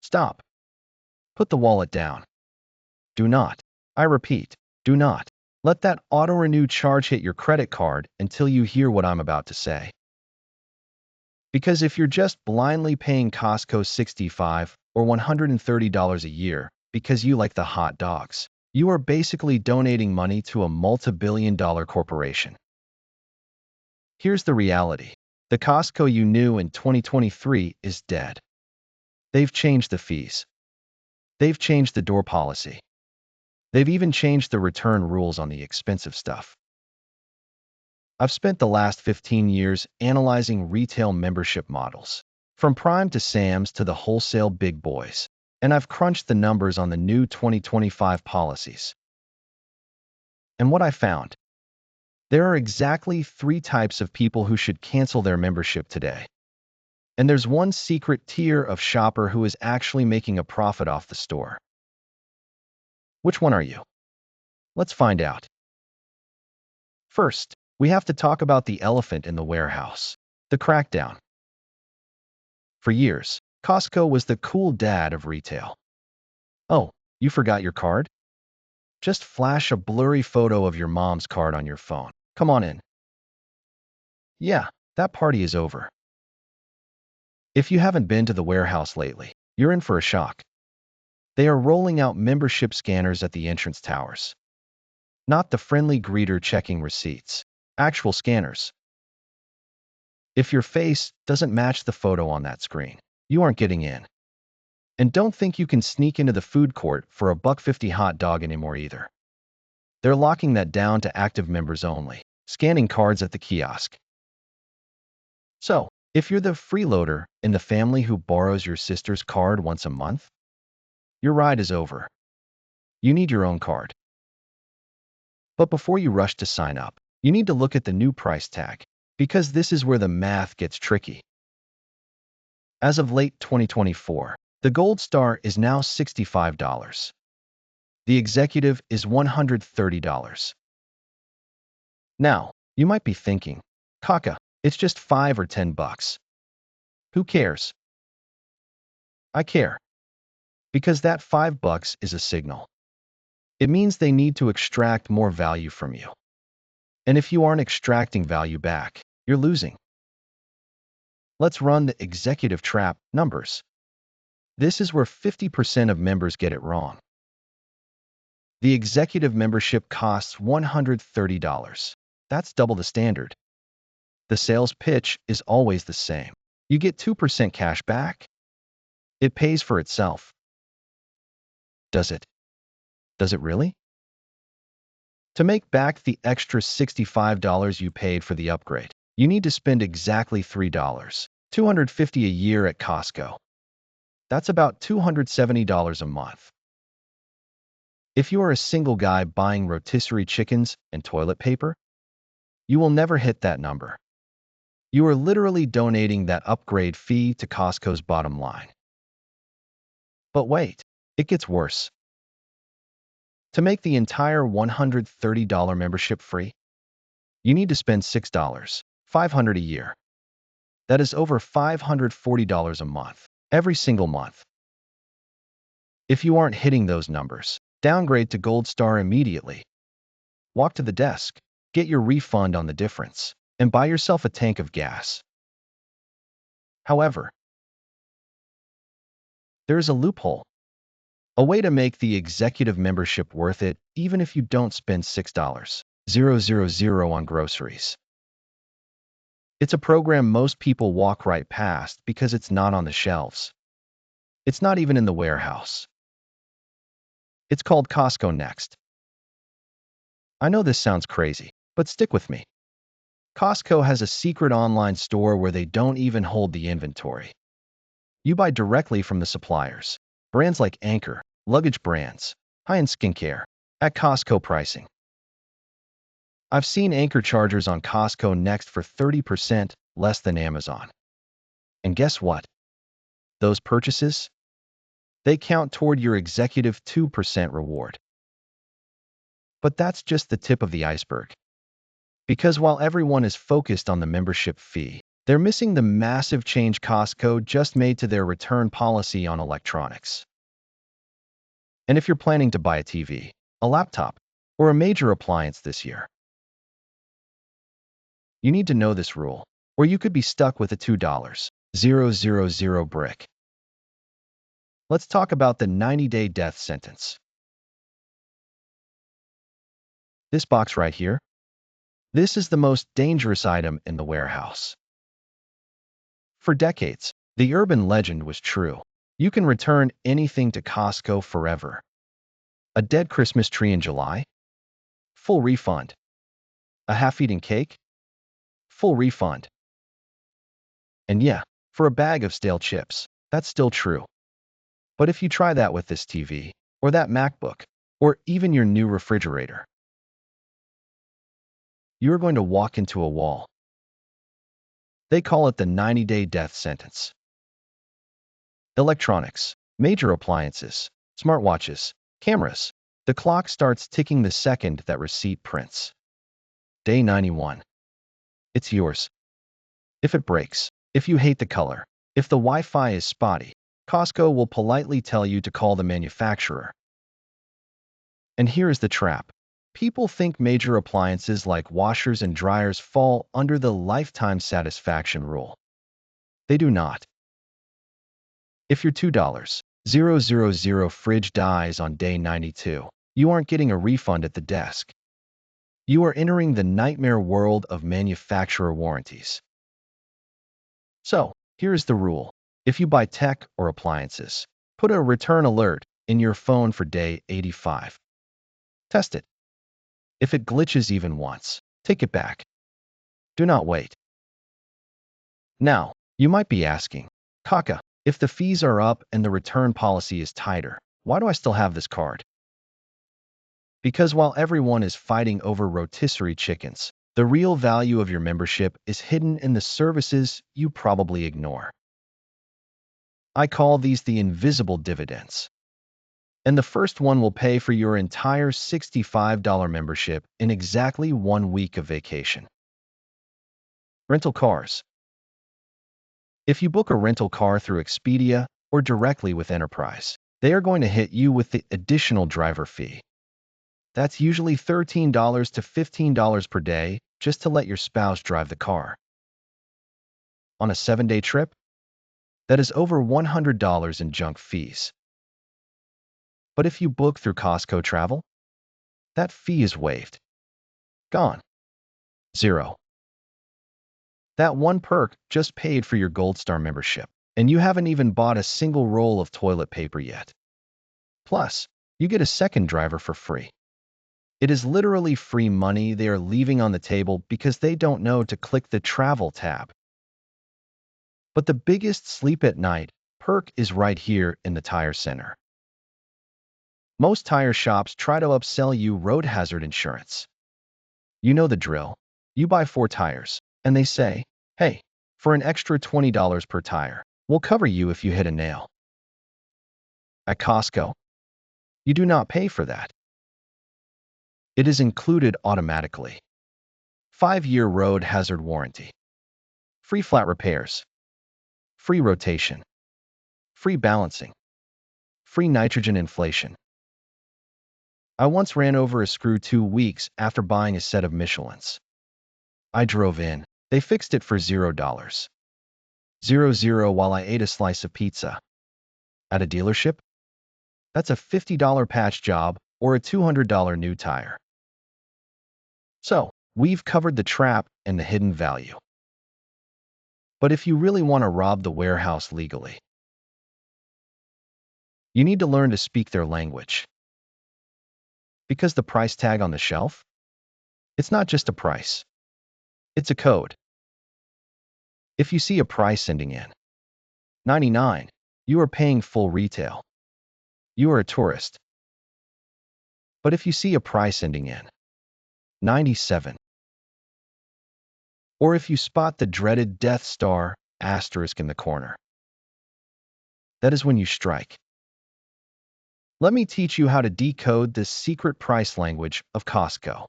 Stop. Put the wallet down. Do not, I repeat, do not let that auto-renew charge hit your credit card until you hear what I'm about to say. Because if you're just blindly paying Costco $65 or $130 a year because you like the hot dogs, you are basically donating money to a multi-billion-dollar corporation. Here's the reality. The Costco you knew in 2023 is dead. They've changed the fees. They've changed the door policy. They've even changed the return rules on the expensive stuff. I've spent the last 15 years analyzing retail membership models, from Prime to Sam's to the wholesale big boys, and I've crunched the numbers on the new 2025 policies. And what I found? There are exactly 3 types of people who should cancel their membership today. And there's one secret tier of shopper who is actually making a profit off the store. Which one are you? Let's find out. First, we have to talk about the elephant in the warehouse, the crackdown. For years, Costco was the cool dad of retail. Oh, you forgot your card? Just flash a blurry photo of your mom's card on your phone. Come on in. Yeah, that party is over. If you haven't been to the warehouse lately, you're in for a shock. They are rolling out membership scanners at the entrance towers. Not the friendly greeter checking receipts. Actual scanners. If your face doesn't match the photo on that screen, you aren't getting in. And don't think you can sneak into the food court for a $1.50 hot dog anymore either. They're locking that down to active members only, scanning cards at the kiosk. So, if you're the freeloader in the family who borrows your sister's card once a month, your ride is over. You need your own card. But before you rush to sign up, you need to look at the new price tag, because this is where the math gets tricky. As of late 2024, the Gold Star is now $65. The Executive is $130. Now, you might be thinking, Kaka, it's just $5 or $10. Who cares? I care. Because that $5 is a signal. It means they need to extract more value from you. And if you aren't extracting value back, you're losing. Let's run the executive trap numbers. This is where 50% of members get it wrong. The executive membership costs $130. That's double the standard. The sales pitch is always the same. You get 2% cash back. It pays for itself. Does it? Does it really? To make back the extra $65 you paid for the upgrade, you need to spend exactly $3, $250 a year at Costco. That's about $270 a month. If you are a single guy buying rotisserie chickens and toilet paper, you will never hit that number. You are literally donating that upgrade fee to Costco's bottom line. But wait, it gets worse. To make the entire $130 membership free, you need to spend $6, $500 a year. That is over $540 a month, every single month. If you aren't hitting those numbers, downgrade to Gold Star immediately. Walk to the desk, get your refund on the difference, and buy yourself a tank of gas. However, there is a loophole. A way to make the executive membership worth it even if you don't spend $6,000 on groceries. It's a program most people walk right past because it's not on the shelves. It's not even in the warehouse. It's called Costco Next. I know this sounds crazy, but stick with me. Costco has a secret online store where they don't even hold the inventory. You buy directly from the suppliers, brands like Anchor, luggage brands, high-end skincare, at Costco pricing. I've seen Anchor chargers on Costco Next for 30% less than Amazon. And guess what? Those purchases? They count toward your executive 2% reward. But that's just the tip of the iceberg. Because while everyone is focused on the membership fee, They're missing the massive change Costco just made to their return policy on electronics. And if you're planning to buy a TV, a laptop, or a major appliance this year, you need to know this rule, or you could be stuck with a $2,000 brick. Let's talk about the 90-day death sentence. This box right here, this is the most dangerous item in the warehouse. For decades, the urban legend was true. You can return anything to Costco forever. A dead Christmas tree in July? Full refund. A half-eaten cake? Full refund. And yeah, for a bag of stale chips, that's still true. But if you try that with this TV, or that MacBook, or even your new refrigerator, you're going to walk into a wall. They call it the 90-day death sentence. Electronics, major appliances, smartwatches, cameras. The clock starts ticking the second that receipt prints. Day 91. It's yours. If it breaks, if you hate the color, if the Wi-Fi is spotty, Costco will politely tell you to call the manufacturer. And here is the trap. People think major appliances like washers and dryers fall under the lifetime satisfaction rule. They do not. If your $2,000 fridge dies on day 92, you aren't getting a refund at the desk. You are entering the nightmare world of manufacturer warranties. So, here's the rule. If you buy tech or appliances, put a return alert in your phone for day 85. Test it. If it glitches even once, take it back. Do not wait. Now, you might be asking, Kaka, if the fees are up and the return policy is tighter, why do I still have this card? Because while everyone is fighting over rotisserie chickens, the real value of your membership is hidden in the services you probably ignore. I call these the invisible dividends. And the first one will pay for your entire $65 membership in exactly 1 week of vacation. Rental cars. If you book a rental car through Expedia or directly with Enterprise, they are going to hit you with the additional driver fee. That's usually $13 to $15 per day just to let your spouse drive the car. On a 7-day trip, that is over $100 in junk fees. But if you book through Costco Travel, that fee is waived. Gone. Zero. That one perk just paid for your Gold Star membership, and you haven't even bought a single roll of toilet paper yet. Plus, you get a second driver for free. It is literally free money they are leaving on the table because they don't know to click the Travel tab. But the biggest sleep at night perk is right here in the tire center. Most tire shops try to upsell you road hazard insurance. You know the drill. You buy 4 tires, and they say, hey, for an extra $20 per tire, we'll cover you if you hit a nail. At Costco, you do not pay for that. It is included automatically. 5-year road hazard warranty. Free flat repairs. Free rotation. Free balancing. Free nitrogen inflation. I once ran over a screw 2 weeks after buying a set of Michelins. I drove in. They fixed it for $0. 0 while I ate a slice of pizza. At a dealership? That's a $50 patch job or a $200 new tire. So, we've covered the trap and the hidden value. But if you really want to rob the warehouse legally, you need to learn to speak their language. Because the price tag on the shelf? It's not just a price. It's a code. If you see a price ending in 99, you are paying full retail. You are a tourist. But if you see a price ending in 97, or if you spot the dreaded Death Star asterisk in the corner, that is when you strike. Let me teach you how to decode this secret price language of Costco.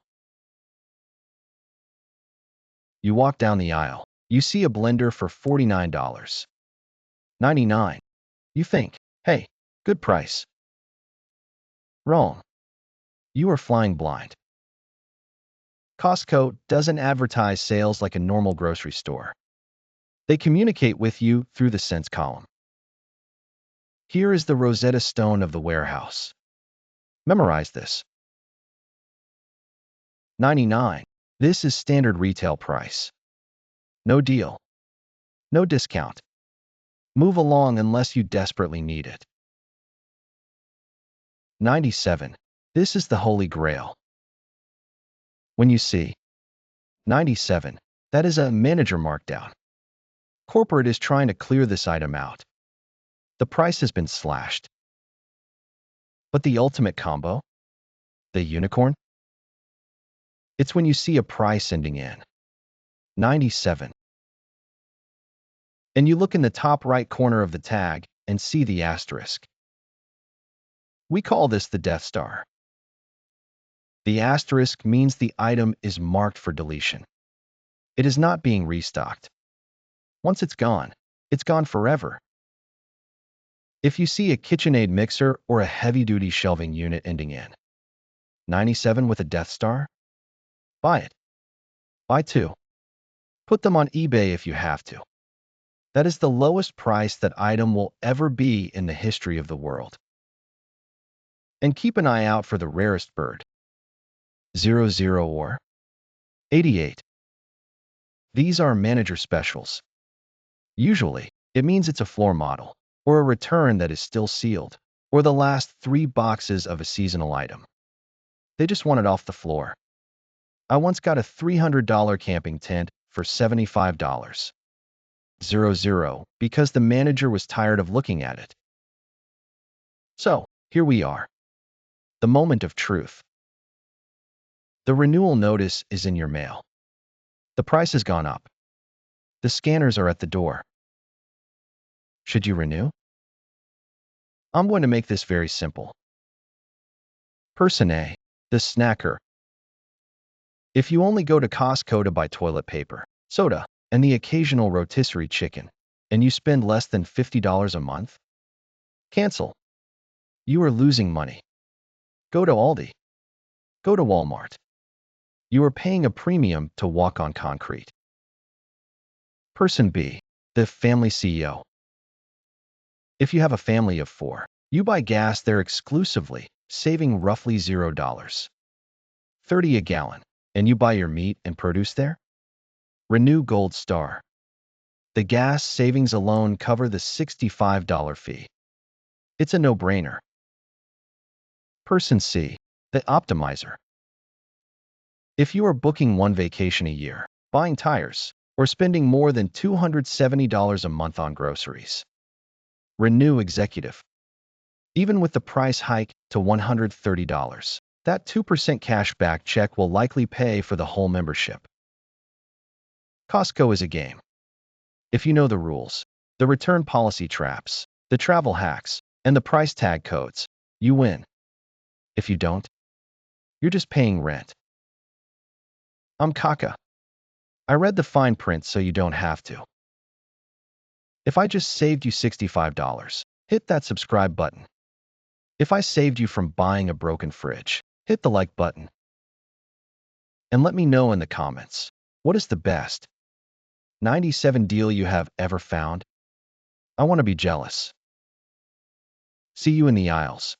You walk down the aisle. You see a blender for $49.99. You think, hey, good price. Wrong. You are flying blind. Costco doesn't advertise sales like a normal grocery store. They communicate with you through the cents column. Here is the Rosetta Stone of the warehouse. Memorize this. 99. This is standard retail price. No deal. No discount. Move along unless you desperately need it. 97. This is the Holy Grail. When you see 97, that is a manager markdown. Corporate is trying to clear this item out. The price has been slashed. But the ultimate combo? The unicorn? It's when you see a price ending in 97. And you look in the top right corner of the tag and see the asterisk. We call this the Death Star. The asterisk means the item is marked for deletion. It is not being restocked. Once it's gone forever. If you see a KitchenAid mixer or a heavy-duty shelving unit ending in 97 with a Death Star, buy it. Buy two. Put them on eBay if you have to. That is the lowest price that item will ever be in the history of the world. And keep an eye out for the rarest bird. 00 or 88. These are manager specials. Usually, it means it's a floor model, or a return that is still sealed, or the last 3 boxes of a seasonal item. They just want it off the floor. I once got a $300 camping tent for $75. 00 because the manager was tired of looking at it. So, here we are. The moment of truth. The renewal notice is in your mail. The price has gone up. The scanners are at the door. Should you renew? I'm going to make this very simple. Person A, the snacker. If you only go to Costco to buy toilet paper, soda, and the occasional rotisserie chicken, and you spend less than $50 a month, cancel. You are losing money. Go to Aldi. Go to Walmart. You are paying a premium to walk on concrete. Person B, the family CEO. If you have a family of 4, you buy gas there exclusively, saving roughly $0. 30 a gallon, and you buy your meat and produce there? Renew Gold Star. The gas savings alone cover the $65 fee. It's a no-brainer. Person C, the optimizer. If you are booking one vacation a year, buying tires, or spending more than $270 a month on groceries, renew Executive. Even with the price hike to $130, that 2% cashback check will likely pay for the whole membership. Costco is a game. If you know the rules, the return policy traps, the travel hacks, and the price tag codes, you win. If you don't, you're just paying rent. I'm Kaka. I read the fine print so you don't have to. If I just saved you $65, hit that subscribe button. If I saved you from buying a broken fridge, hit the like button. And let me know in the comments, what is the best 97 deal you have ever found? I want to be jealous. See you in the aisles.